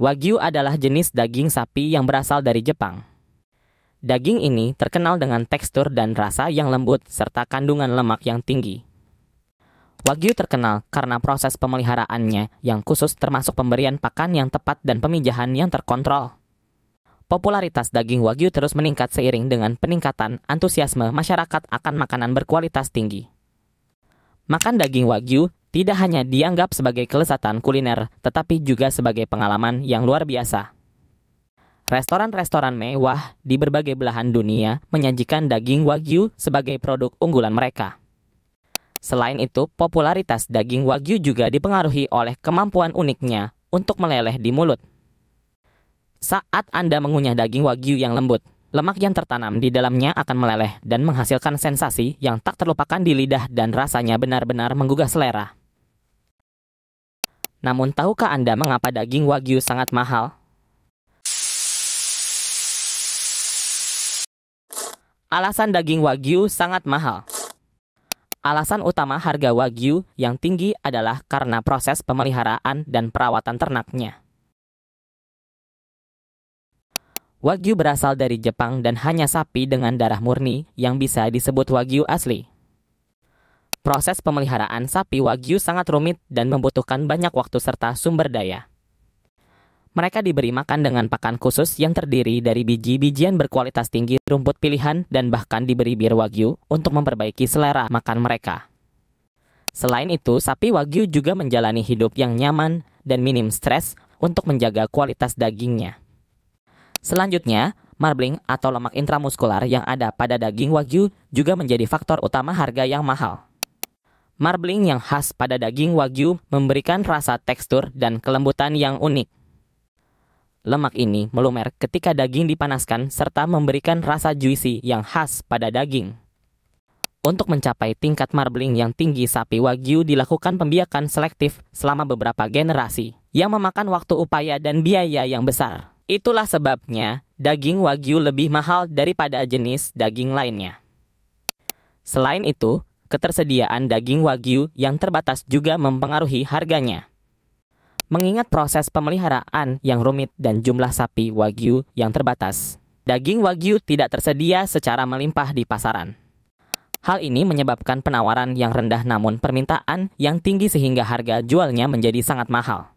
Wagyu adalah jenis daging sapi yang berasal dari Jepang. Daging ini terkenal dengan tekstur dan rasa yang lembut serta kandungan lemak yang tinggi. Wagyu terkenal karena proses pemeliharaannya yang khusus termasuk pemberian pakan yang tepat dan pemijahan yang terkontrol. Popularitas daging Wagyu terus meningkat seiring dengan peningkatan antusiasme masyarakat akan makanan berkualitas tinggi. Makan daging Wagyu tidak hanya dianggap sebagai kelezatan kuliner, tetapi juga sebagai pengalaman yang luar biasa. Restoran-restoran mewah di berbagai belahan dunia menyajikan daging Wagyu sebagai produk unggulan mereka. Selain itu, popularitas daging Wagyu juga dipengaruhi oleh kemampuan uniknya untuk meleleh di mulut. Saat Anda mengunyah daging Wagyu yang lembut, lemak yang tertanam di dalamnya akan meleleh dan menghasilkan sensasi yang tak terlupakan di lidah dan rasanya benar-benar menggugah selera. Namun tahukah Anda mengapa daging Wagyu sangat mahal? Alasan daging Wagyu sangat mahal. Alasan utama harga Wagyu yang tinggi adalah karena proses pemeliharaan dan perawatan ternaknya. Wagyu berasal dari Jepang dan hanya sapi dengan darah murni yang bisa disebut Wagyu asli. Proses pemeliharaan sapi Wagyu sangat rumit dan membutuhkan banyak waktu serta sumber daya. Mereka diberi makan dengan pakan khusus yang terdiri dari biji-bijian berkualitas tinggi, rumput pilihan, dan bahkan diberi bir Wagyu untuk memperbaiki selera makan mereka. Selain itu, sapi Wagyu juga menjalani hidup yang nyaman dan minim stres untuk menjaga kualitas dagingnya. Selanjutnya, marbling atau lemak intramuskular yang ada pada daging Wagyu juga menjadi faktor utama harga yang mahal. Marbling yang khas pada daging Wagyu memberikan rasa tekstur dan kelembutan yang unik. Lemak ini melumer ketika daging dipanaskan serta memberikan rasa juicy yang khas pada daging. Untuk mencapai tingkat marbling yang tinggi, sapi Wagyu dilakukan pembiakan selektif selama beberapa generasi yang memakan waktu, upaya, dan biaya yang besar. Itulah sebabnya daging Wagyu lebih mahal daripada jenis daging lainnya. Selain itu, ketersediaan daging Wagyu yang terbatas juga mempengaruhi harganya. Mengingat proses pemeliharaan yang rumit dan jumlah sapi Wagyu yang terbatas, daging Wagyu tidak tersedia secara melimpah di pasaran. Hal ini menyebabkan penawaran yang rendah namun permintaan yang tinggi sehingga harga jualnya menjadi sangat mahal.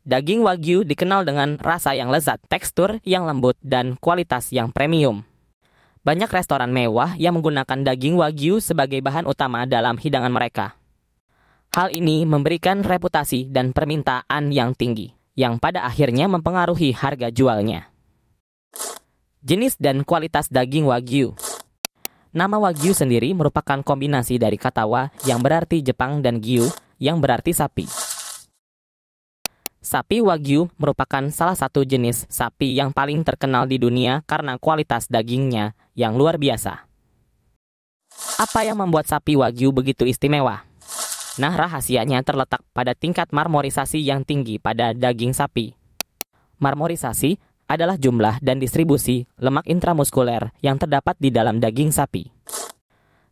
Daging Wagyu dikenal dengan rasa yang lezat, tekstur yang lembut, dan kualitas yang premium. Banyak restoran mewah yang menggunakan daging Wagyu sebagai bahan utama dalam hidangan mereka. Hal ini memberikan reputasi dan permintaan yang tinggi, yang pada akhirnya mempengaruhi harga jualnya. Jenis dan kualitas daging Wagyu. Nama Wagyu sendiri merupakan kombinasi dari kata wa yang berarti Jepang dan gyu yang berarti sapi. Sapi Wagyu merupakan salah satu jenis sapi yang paling terkenal di dunia karena kualitas dagingnya yang luar biasa. Apa yang membuat sapi Wagyu begitu istimewa? Nah, rahasianya terletak pada tingkat marmorisasi yang tinggi pada daging sapi. Marmorisasi adalah jumlah dan distribusi lemak intramuskuler yang terdapat di dalam daging sapi.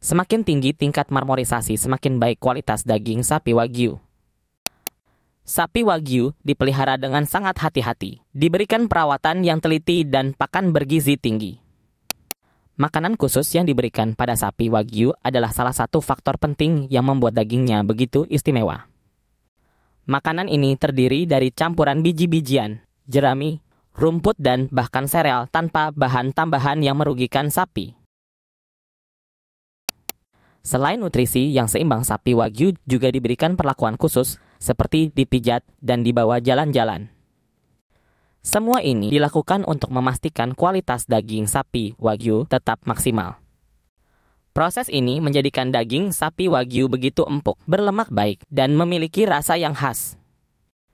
Semakin tinggi tingkat marmorisasi, semakin baik kualitas daging sapi Wagyu. Sapi Wagyu dipelihara dengan sangat hati-hati, diberikan perawatan yang teliti dan pakan bergizi tinggi. Makanan khusus yang diberikan pada sapi Wagyu adalah salah satu faktor penting yang membuat dagingnya begitu istimewa. Makanan ini terdiri dari campuran biji-bijian, jerami, rumput, dan bahkan sereal tanpa bahan tambahan yang merugikan sapi. Selain nutrisi yang seimbang, sapi Wagyu juga diberikan perlakuan khusus seperti dipijat dan dibawa jalan-jalan. Semua ini dilakukan untuk memastikan kualitas daging sapi Wagyu tetap maksimal. Proses ini menjadikan daging sapi Wagyu begitu empuk, berlemak baik, dan memiliki rasa yang khas.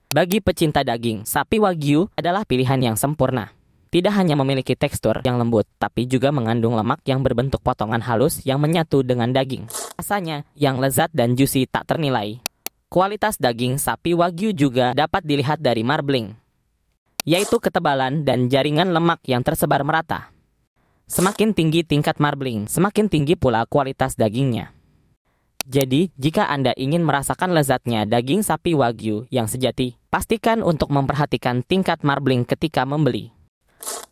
Bagi pecinta daging, sapi Wagyu adalah pilihan yang sempurna. Tidak hanya memiliki tekstur yang lembut, tapi juga mengandung lemak yang berbentuk potongan halus yang menyatu dengan daging. Rasanya yang lezat dan juicy tak ternilai. Kualitas daging sapi Wagyu juga dapat dilihat dari marbling, yaitu ketebalan dan jaringan lemak yang tersebar merata. Semakin tinggi tingkat marbling, semakin tinggi pula kualitas dagingnya. Jadi, jika Anda ingin merasakan lezatnya daging sapi Wagyu yang sejati, pastikan untuk memperhatikan tingkat marbling ketika membeli.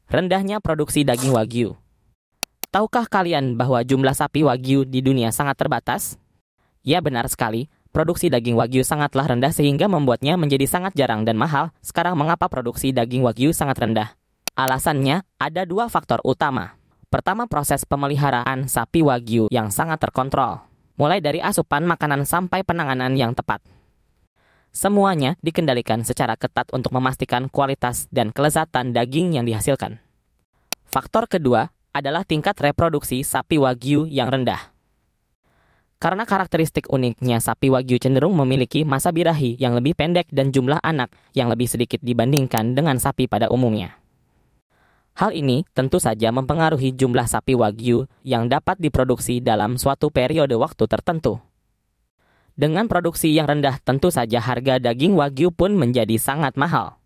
Rendahnya produksi daging Wagyu. Tahukah kalian bahwa jumlah sapi Wagyu di dunia sangat terbatas? Ya, benar sekali. Produksi daging Wagyu sangatlah rendah sehingga membuatnya menjadi sangat jarang dan mahal. Sekarang mengapa produksi daging Wagyu sangat rendah? Alasannya ada dua faktor utama. Pertama, proses pemeliharaan sapi Wagyu yang sangat terkontrol. Mulai dari asupan makanan sampai penanganan yang tepat. Semuanya dikendalikan secara ketat untuk memastikan kualitas dan kelezatan daging yang dihasilkan. Faktor kedua adalah tingkat reproduksi sapi Wagyu yang rendah. Karena karakteristik uniknya sapi Wagyu cenderung memiliki masa birahi yang lebih pendek dan jumlah anak yang lebih sedikit dibandingkan dengan sapi pada umumnya. Hal ini tentu saja mempengaruhi jumlah sapi Wagyu yang dapat diproduksi dalam suatu periode waktu tertentu. Dengan produksi yang rendah, tentu saja harga daging Wagyu pun menjadi sangat mahal.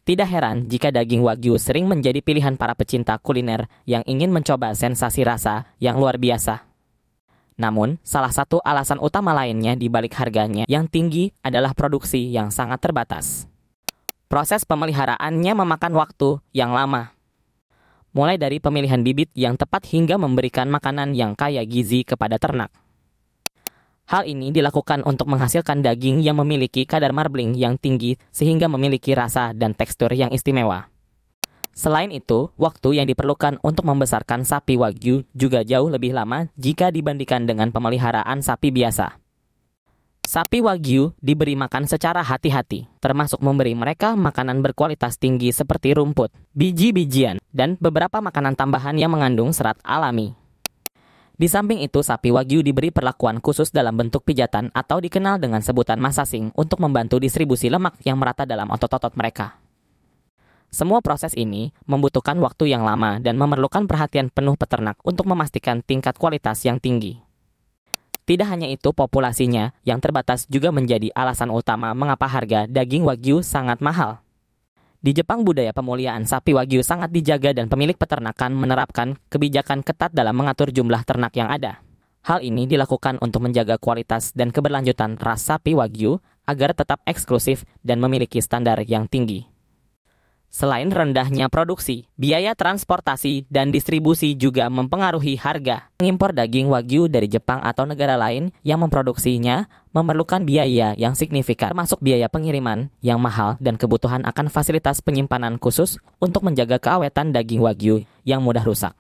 Tidak heran jika daging Wagyu sering menjadi pilihan para pecinta kuliner yang ingin mencoba sensasi rasa yang luar biasa. Namun, salah satu alasan utama lainnya di balik harganya yang tinggi adalah produksi yang sangat terbatas. Proses pemeliharaannya memakan waktu yang lama. Mulai dari pemilihan bibit yang tepat hingga memberikan makanan yang kaya gizi kepada ternak. Hal ini dilakukan untuk menghasilkan daging yang memiliki kadar marbling yang tinggi sehingga memiliki rasa dan tekstur yang istimewa. Selain itu, waktu yang diperlukan untuk membesarkan sapi Wagyu juga jauh lebih lama jika dibandingkan dengan pemeliharaan sapi biasa. Sapi Wagyu diberi makan secara hati-hati, termasuk memberi mereka makanan berkualitas tinggi seperti rumput, biji-bijian, dan beberapa makanan tambahan yang mengandung serat alami. Di samping itu, sapi Wagyu diberi perlakuan khusus dalam bentuk pijatan atau dikenal dengan sebutan massaging untuk membantu distribusi lemak yang merata dalam otot-otot mereka. Semua proses ini membutuhkan waktu yang lama dan memerlukan perhatian penuh peternak untuk memastikan tingkat kualitas yang tinggi. Tidak hanya itu, populasinya yang terbatas juga menjadi alasan utama mengapa harga daging Wagyu sangat mahal. Di Jepang, budaya pemuliaan sapi Wagyu sangat dijaga dan pemilik peternakan menerapkan kebijakan ketat dalam mengatur jumlah ternak yang ada. Hal ini dilakukan untuk menjaga kualitas dan keberlanjutan ras sapi Wagyu agar tetap eksklusif dan memiliki standar yang tinggi. Selain rendahnya produksi, biaya transportasi dan distribusi juga mempengaruhi harga. Mengimpor daging Wagyu dari Jepang atau negara lain yang memproduksinya memerlukan biaya yang signifikan, termasuk biaya pengiriman yang mahal dan kebutuhan akan fasilitas penyimpanan khusus untuk menjaga keawetan daging Wagyu yang mudah rusak.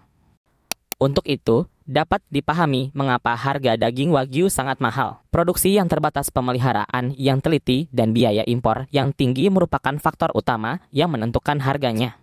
Untuk itu, dapat dipahami mengapa harga daging Wagyu sangat mahal. Produksi yang terbatas, pemeliharaan yang teliti, dan biaya impor yang tinggi merupakan faktor utama yang menentukan harganya.